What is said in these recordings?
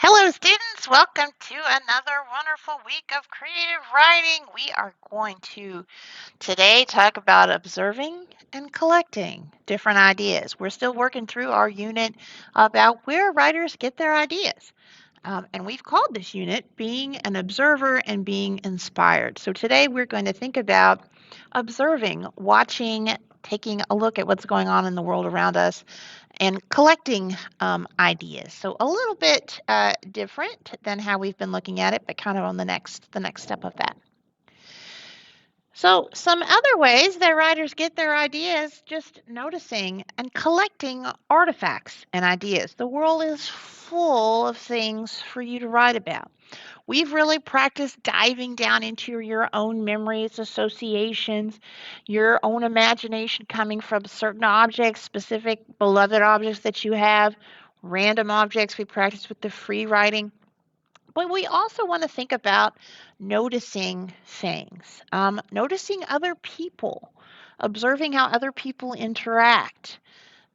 Hello, students. Welcome to another wonderful week of creative writing. We are going to today talk about observing and collecting different ideas. We're still working through our unit about where writers get their ideas. And we've called this unit Being an Observer and Being Inspired. So today we're going to think about observing, watching, taking a look at what's going on in the world around us, and collecting ideas. So a little bit different than how we've been looking at it, but kind of on the next step of that. So some other ways that writers get their ideas, just noticing and collecting artifacts and ideas. The world is full of things for you to write about. We've really practiced diving down into your own memories, associations, your own imagination coming from certain objects, specific beloved objects that you have, random objects. We practice with the free writing. But we also want to think about noticing things, noticing other people, observing how other people interact.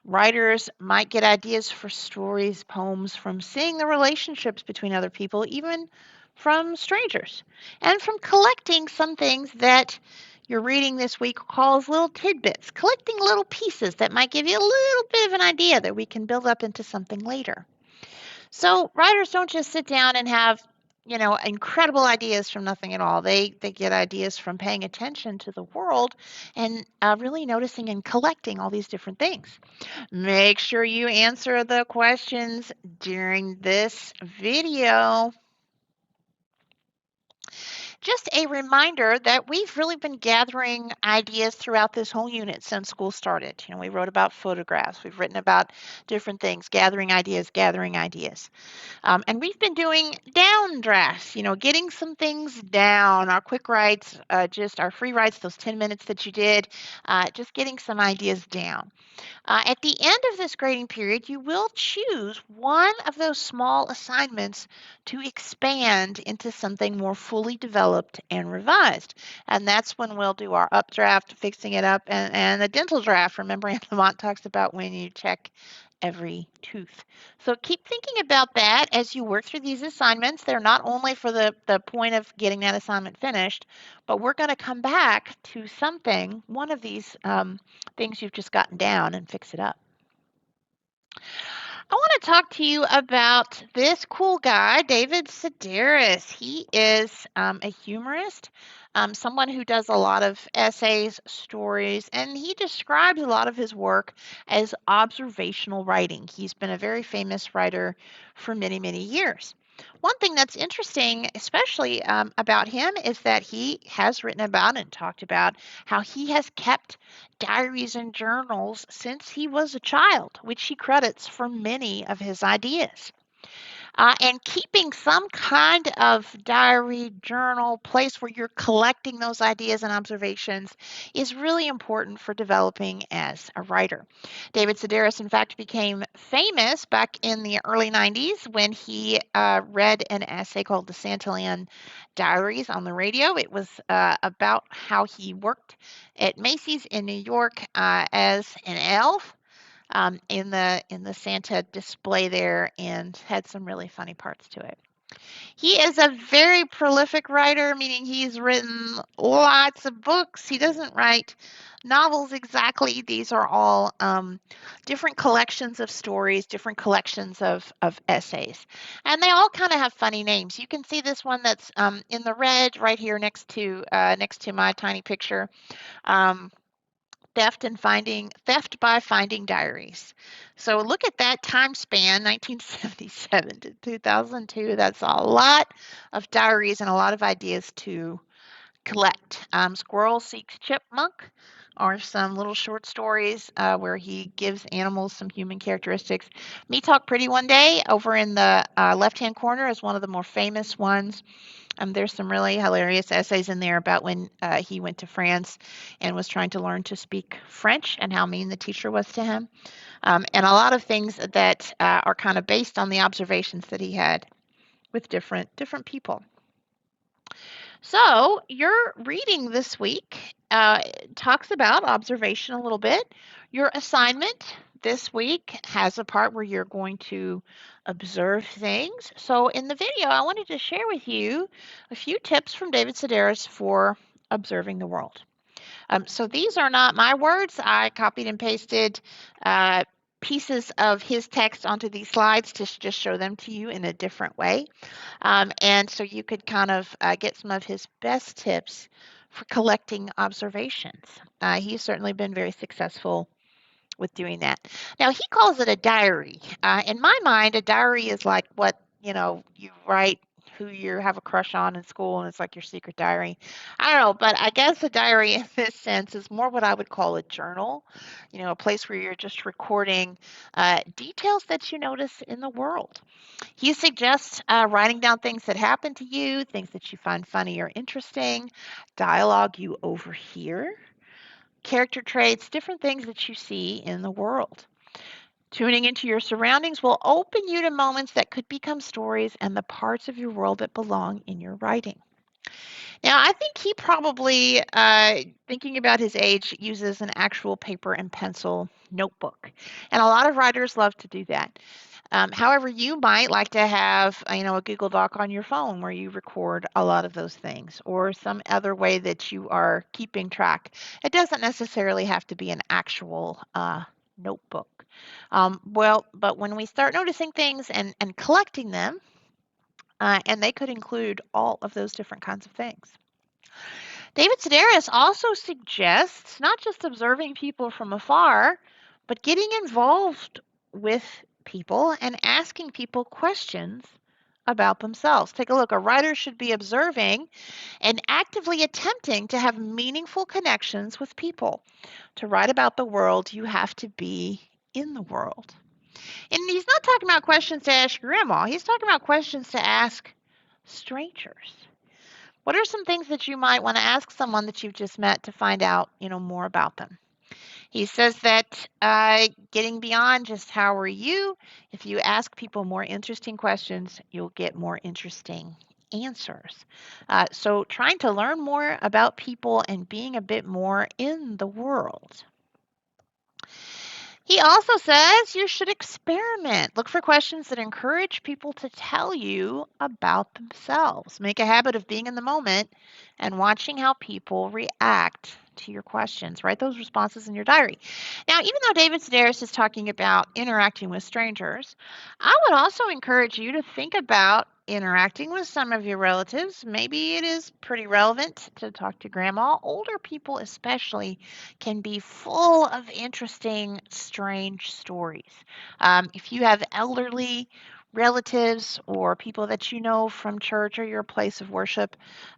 Writers might get ideas for stories, poems from seeing the relationships between other people, even from strangers, and from collecting some things that you're reading this week calls little tidbits, collecting little pieces that might give you a little bit of an idea that we can build up into something later. So writers don't just sit down and have, incredible ideas from nothing at all. They get ideas from paying attention to the world and really noticing and collecting all these different things. Make sure you answer the questions during this video. Just a reminder that we've really been gathering ideas throughout this whole unit since school started. We wrote about photographs, we've written about different things, gathering ideas, gathering ideas. And we've been doing down drafts, getting some things down, our quick writes, just our free writes, those 10 minutes that you did, just getting some ideas down. At the end of this grading period, you will choose one of those small assignments to expand into something more fully developed and revised. And that's when we'll do our updraft, fixing it up, and the dental draft. Remember, Anne Lamott talks about when you check every tooth. So keep thinking about that as you work through these assignments. They're not only for the point of getting that assignment finished, but we're going to come back to something, one of these things you've just gotten down, and fix it up. I want to talk to you about this cool guy, David Sedaris. He is a humorist, someone who does a lot of essays, stories, and he describes a lot of his work as observational writing. He's been a very famous writer for many, many years. One thing that's interesting, especially about him, is that he has written about and talked about how he has kept diaries and journals since he was a child, which he credits for many of his ideas. And keeping some kind of diary, journal, place where you're collecting those ideas and observations is really important for developing as a writer. David Sedaris, in fact, became famous back in the early 90s when he read an essay called The Santillan Diaries on the radio. It was about how he worked at Macy's in New York as an elf in the Santa display there, and had some really funny parts to it. He is a very prolific writer, meaning he's written lots of books. He doesn't write novels exactly. These are all different collections of stories, different collections of essays. And they all kind of have funny names. You can see this one that's in the red right here next to my tiny picture. Um, Theft by Finding Diaries. So look at that time span, 1977 to 2002. That's a lot of diaries and a lot of ideas to collect. Squirrel Seeks Chipmunk are some little short stories where he gives animals some human characteristics. Me Talk Pretty One Day over in the left-hand corner is one of the more famous ones. There's some really hilarious essays in there about when he went to France and was trying to learn to speak French and how mean the teacher was to him. And a lot of things that are kind of based on the observations that he had with different people. So your reading this week talks about observation a little bit. Your assignment this week has a part where you're going to observe things. So in the video, I wanted to share with you a few tips from David Sedaris for observing the world. So these are not my words. I copied and pasted uh, pieces of his text onto these slides to just show them to you in a different way. And so you could kind of get some of his best tips for collecting observations. He's certainly been very successful with doing that. Now, he calls it a diary. In my mind, a diary is like what, you write who you have a crush on in school, and it's like your secret diary. I don't know, but I guess a diary in this sense is more what I would call a journal, a place where you're just recording details that you notice in the world. He suggests writing down things that happen to you, things that you find funny or interesting, dialogue you overhear, character traits, different things that you see in the world. Tuning into your surroundings will open you to moments that could become stories and the parts of your world that belong in your writing. Now, I think he probably, thinking about his age, uses an actual paper and pencil notebook. And a lot of writers love to do that. However, you might like to have, a Google Doc on your phone where you record a lot of those things, or some other way that you are keeping track. It doesn't necessarily have to be an actual notebook. But when we start noticing things and collecting them, and they could include all of those different kinds of things. David Sedaris also suggests not just observing people from afar, but getting involved with people and asking people questions about themselves. Take a look. A writer should be observing and actively attempting to have meaningful connections with people. To write about the world, you have to be in the world. And he's not talking about questions to ask grandma. He's talking about questions to ask strangers. What are some things that you might want to ask someone that you've just met to find out, more about them? He says that getting beyond just how are you, if you ask people more interesting questions, you'll get more interesting answers. So trying to learn more about people and being a bit more in the world. He also says you should experiment. Look for questions that encourage people to tell you about themselves. Make a habit of being in the moment and watching how people react to your questions. Write those responses in your diary. Now, even though David Sedaris is talking about interacting with strangers, I would also encourage you to think about interacting with some of your relatives. Maybe it is pretty relevant to talk to grandma. Older people, especially, can be full of interesting, strange stories. If you have elderly relatives or people that you know from church or your place of worship,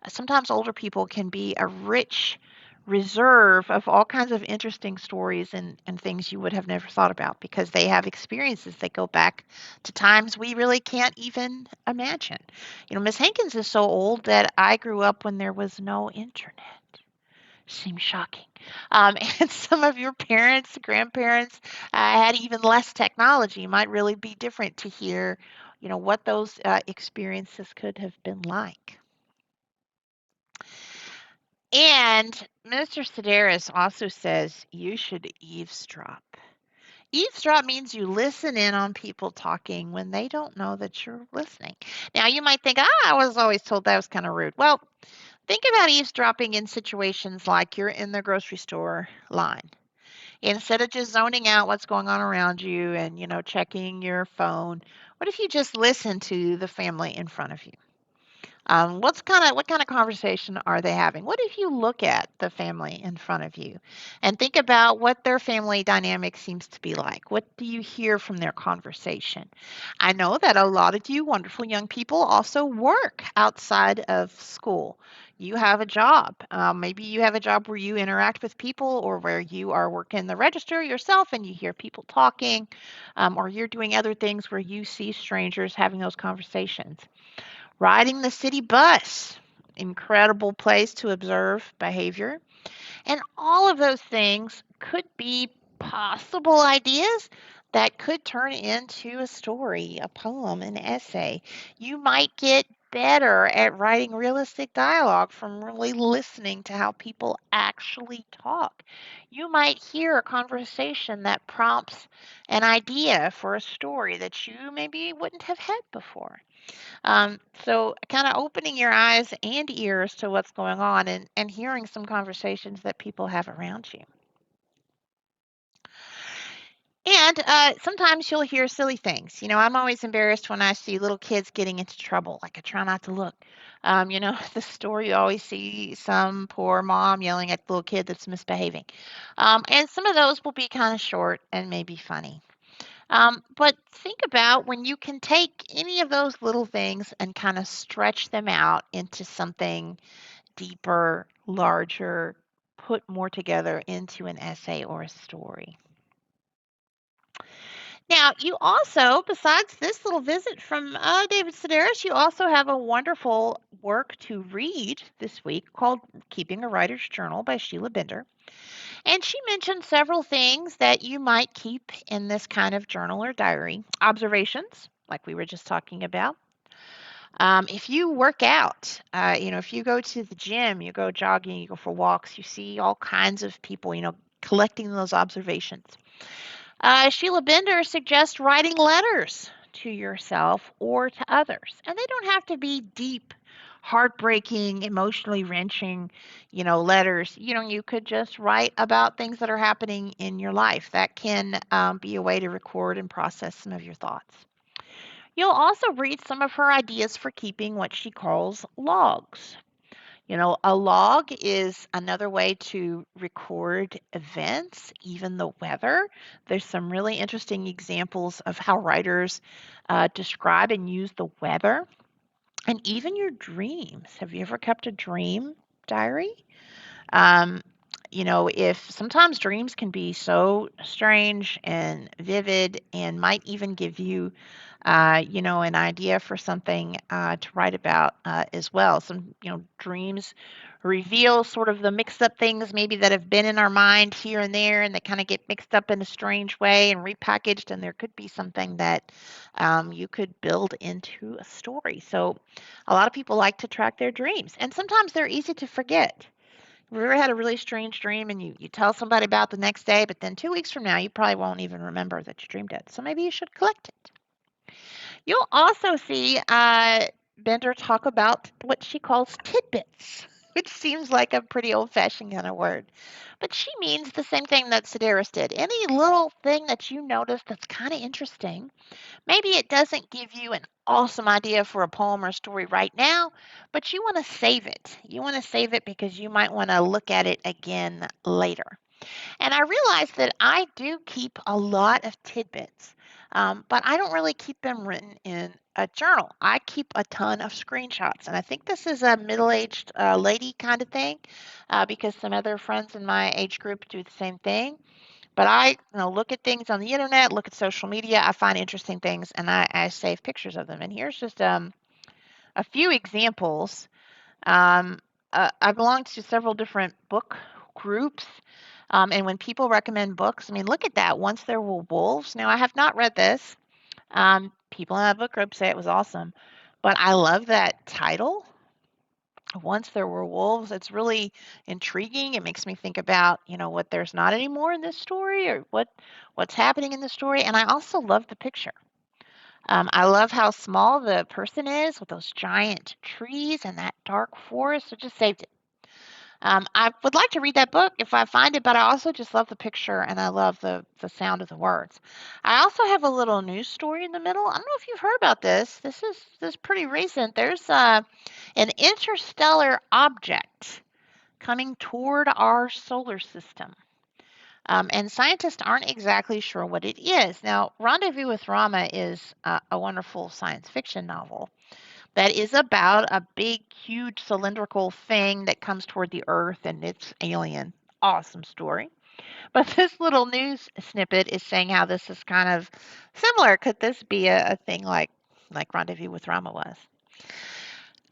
sometimes older people can be a rich reserve of all kinds of interesting stories and things you would have never thought about because they have experiences that go back to times we really can't even imagine. Miss Hankins is so old that I grew up when there was no internet. Seems shocking. And some of your parents, grandparents had even less technology. It might really be different to hear, what those experiences could have been like. And Minister Sedaris also says you should eavesdrop. Eavesdrop means you listen in on people talking when they don't know that you're listening. Now, you might think, I was always told that was kind of rude. Well, think about eavesdropping in situations like you're in the grocery store line. Instead of just zoning out what's going on around you and, checking your phone, what if you just listen to the family in front of you? What kind of conversation are they having? What if you look at the family in front of you and think about what their family dynamic seems to be like? What do you hear from their conversation? I know that a lot of you wonderful young people also work outside of school. You have a job. Maybe you have a job where you interact with people or where you are working the register yourself and you hear people talking, or you're doing other things where you see strangers having those conversations. Riding the city bus, incredible place to observe behavior. And all of those things could be possible ideas that could turn into a story, a poem, an essay. You might get better at writing realistic dialogue from really listening to how people actually talk. You might hear a conversation that prompts an idea for a story that you maybe wouldn't have had before. So kind of opening your eyes and ears to what's going on and hearing some conversations that people have around you. And sometimes you'll hear silly things. I'm always embarrassed when I see little kids getting into trouble. Like I try not to look. The story you always see some poor mom yelling at the little kid that's misbehaving. And some of those will be kind of short and maybe funny. But think about when you can take any of those little things and kind of stretch them out into something deeper, larger, put more together into an essay or a story. Now, you also, besides this little visit from David Sedaris, you also have a wonderful work to read this week called Keeping a Writer's Journal by Sheila Bender. And she mentioned several things that you might keep in this kind of journal or diary. Observations, like we were just talking about. If you work out, if you go to the gym, you go jogging, you go for walks, you see all kinds of people, collecting those observations. Sheila Bender suggests writing letters to yourself or to others. And they don't have to be deep, heartbreaking, emotionally wrenching, letters. You could just write about things that are happening in your life. That can be a way to record and process some of your thoughts. You'll also read some of her ideas for keeping what she calls logs. A log is another way to record events, even the weather. There's some really interesting examples of how writers describe and use the weather and even your dreams. Have you ever kept a dream diary? Um, if sometimes dreams can be so strange and vivid and might even give you, an idea for something to write about as well. Some, dreams reveal sort of the mixed up things maybe that have been in our mind here and there, and they kind of get mixed up in a strange way and repackaged, and there could be something that you could build into a story. So a lot of people like to track their dreams, and sometimes they're easy to forget. Have you ever had a really strange dream and you tell somebody about the next day, but then 2 weeks from now, you probably won't even remember that you dreamed it. So maybe you should collect it. You'll also see Bender talk about what she calls tidbits, which seems like a pretty old fashioned kind of word. But she means the same thing that Sedaris did. Any little thing that you notice that's kind of interesting. Maybe it doesn't give you an awesome idea for a poem or a story right now, but you want to save it. You want to save it because you might want to look at it again later. And I realized that I do keep a lot of tidbits, but I don't really keep them written in a journal. I keep a ton of screenshots. And I think this is a middle aged lady kind of thing because some other friends in my age group do the same thing. But I look at things on the internet, look at social media. I find interesting things and I save pictures of them. And here's just a few examples. Um, I belong to several different book groups. And when people recommend books, I mean, look at that. Once There Were Wolves. Now, I have not read this. People in that book group say it was awesome. But I love that title. Once There Were Wolves. It's really intriguing. It makes me think about, what there's not anymore in this story or what's happening in the story. And I also love the picture. I love how small the person is with those giant trees and that dark forest. I just saved it. I would like to read that book if I find it, but I also just love the picture and I love the sound of the words. I also have a little news story in the middle. I don't know if you've heard about this. This is pretty recent. There's an interstellar object coming toward our solar system. And scientists aren't exactly sure what it is. Now, Rendezvous with Rama is a wonderful science fiction novel that is about a big, huge cylindrical thing that comes toward the Earth and it's alien. Awesome story. But this little news snippet is saying how this is kind of similar. Could this be a thing like Rendezvous with Rama was?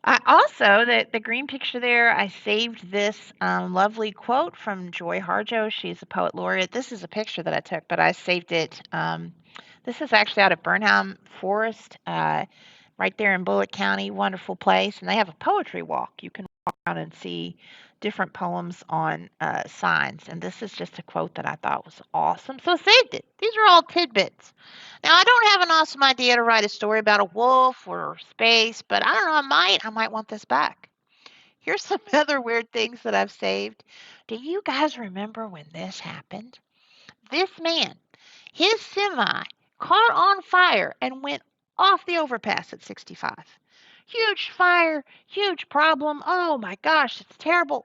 I also, the green picture there, I saved this lovely quote from Joy Harjo. She's a poet laureate. This is a picture that I took, but I saved it. This is actually out of Burnham Forest. right there in Bullitt County, wonderful place. And they have a poetry walk. You can walk around and see different poems on signs. And this is just a quote that I thought was awesome. So I saved it. These are all tidbits. Now, I don't have an awesome idea to write a story about a wolf or space, but I don't know, I might want this back. Here's some other weird things that I've saved. Do you guys remember when this happened? This man, his semi caught on fire and went off the overpass at 65. Huge fire, huge problem. Oh my gosh, it's terrible.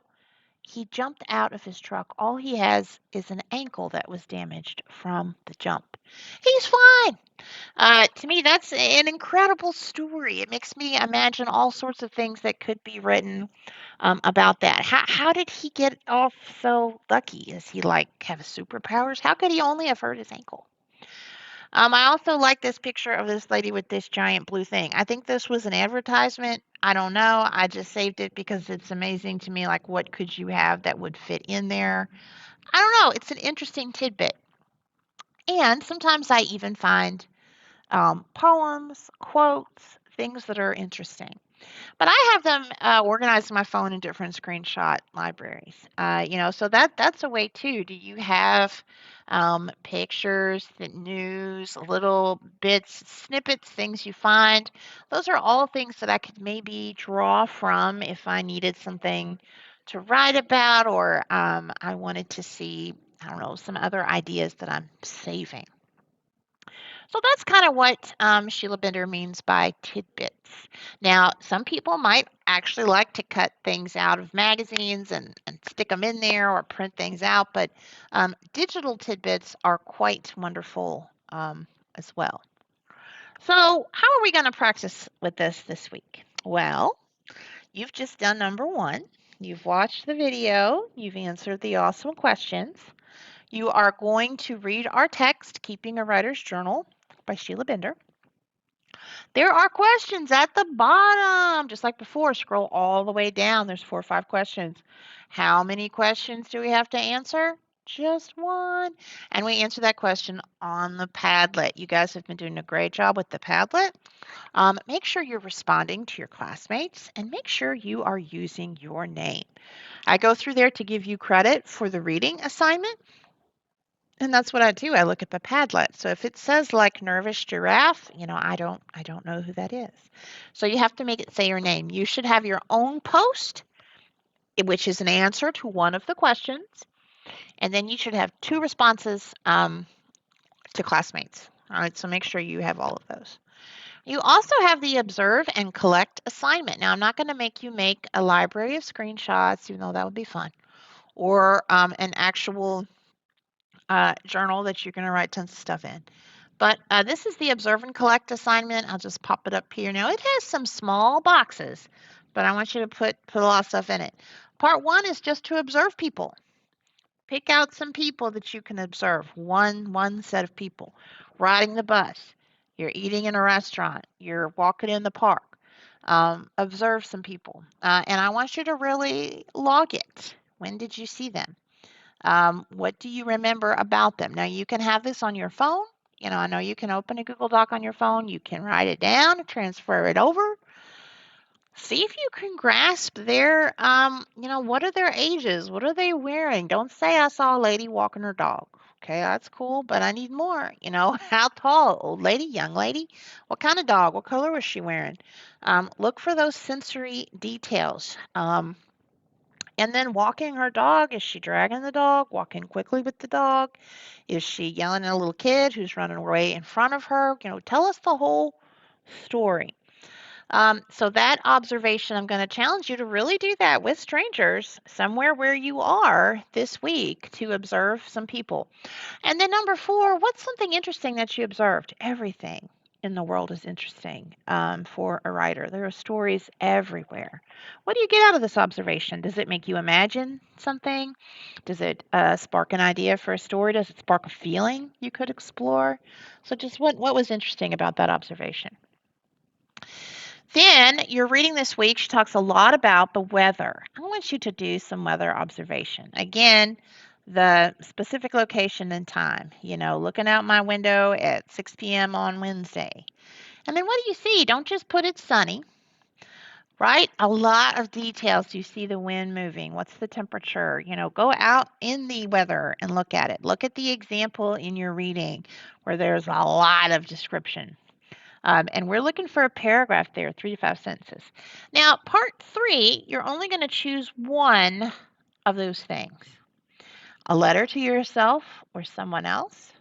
He jumped out of his truck. All he has is an ankle that was damaged from the jump. He's fine. To me, that's an incredible story. It makes me imagine all sorts of things that could be written about that. How did he get off so lucky? Is he like have superpowers? How could he only have hurt his ankle? I also like this picture of this lady with this giant blue thing. I think this was an advertisement. I don't know. I just saved it because it's amazing to me. Like, what could you have that would fit in there? I don't know. It's an interesting tidbit. And sometimes I even find poems, quotes, things that are interesting. But I have them organized in my phone in different screenshot libraries. So that's a way too. Do you have pictures, the news, little bits, snippets, things you find? Those are all things that I could maybe draw from if I needed something to write about or I wanted to see, I don't know, some other ideas that I'm saving. So that's kind of what Sheila Bender means by tidbits. Now, some people might actually like to cut things out of magazines and stick them in there or print things out, but digital tidbits are quite wonderful as well. So, how are we going to practice with this week? Well, you've just done number one. You've watched the video, you've answered the awesome questions. You are going to read our text, Keeping a Writer's Journal by Sheila Bender. There are questions at the bottom. Just like before, scroll all the way down. There's 4 or 5 questions. How many questions do we have to answer? Just one. And we answer that question on the Padlet. You guys have been doing a great job with the Padlet. Make sure you're responding to your classmates and make sure you are using your name. I go through there to give you credit for the reading assignment. And that's what I do. I look at the Padlet. So if it says like nervous giraffe, I don't know who that is. So you have to make it say your name. You should have your own post, which is an answer to one of the questions, and then you should have 2 responses to classmates. All right, so make sure you have all of those. You also have the observe and collect assignment. Now, I'm not going to make you make a library of screenshots, even though that would be fun, or an actual journal that you're going to write tons of stuff in. But this is the observe and collect assignment. I'll just pop it up here. Now it has some small boxes, but I want you to put a lot of stuff in it. Part 1 is just to observe people. Pick out some people that you can observe. One set of people. Riding the bus. You're eating in a restaurant. You're walking in the park. Observe some people. And I want you to really log it. When did you see them? What do you remember about them? Now, you can have this on your phone. I know you can open a Google Doc on your phone. You can write it down, transfer it over. See if you can grasp their, what are their ages? What are they wearing? Don't say I saw a lady walking her dog. Okay, that's cool, but I need more. How tall? Old lady, young lady? What kind of dog? What color was she wearing? Look for those sensory details. And then walking her dog, is she dragging the dog, walking quickly with the dog? Is she yelling at a little kid who's running away in front of her? Tell us the whole story. So that observation, I'm going to challenge you to really do that with strangers somewhere where you are this week to observe some people. And then number 4, what's something interesting that you observed? Everything in the world is interesting for a writer. There are stories everywhere. What do you get out of this observation? Does it make you imagine something? Does it spark an idea for a story? Does it spark a feeling you could explore? So just what was interesting about that observation? Then you're reading this week, she talks a lot about the weather. I want you to do some weather observation. Again, the specific location and time, looking out my window at 6 p.m. on Wednesday. And then what do you see? Don't just put it's sunny, right? A lot of details. Do you see the wind moving? What's the temperature? Go out in the weather and look at it. Look at the example in your reading where there's a lot of description. And we're looking for a paragraph there, 3 to 5 sentences. Now, part 3, you're only going to choose one of those things. A letter to yourself or someone else,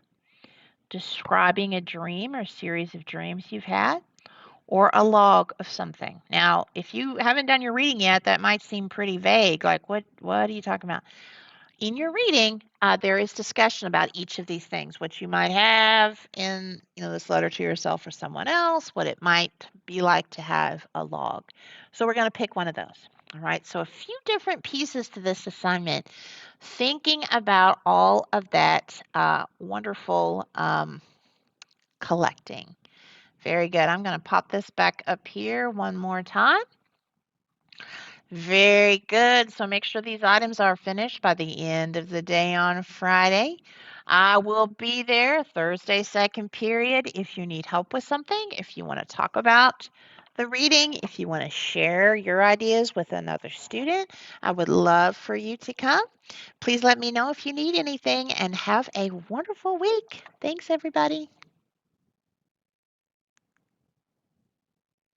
describing a dream or series of dreams you've had, or a log of something. Now, if you haven't done your reading yet, that might seem pretty vague. Like, what are you talking about? In your reading, there is discussion about each of these things, what you might have in this letter to yourself or someone else, what it might be like to have a log. So we're going to pick one of those. All right, so a few different pieces to this assignment, thinking about all of that wonderful collecting. Very good. I'm going to pop this back up here one more time. Very good. So make sure these items are finished by the end of the day on Friday. I will be there Thursday, second period, if you need help with something, if you want to talk about the reading, if you want to share your ideas with another student. I would love for you to come. Please let me know if you need anything and have a wonderful week. Thanks, everybody.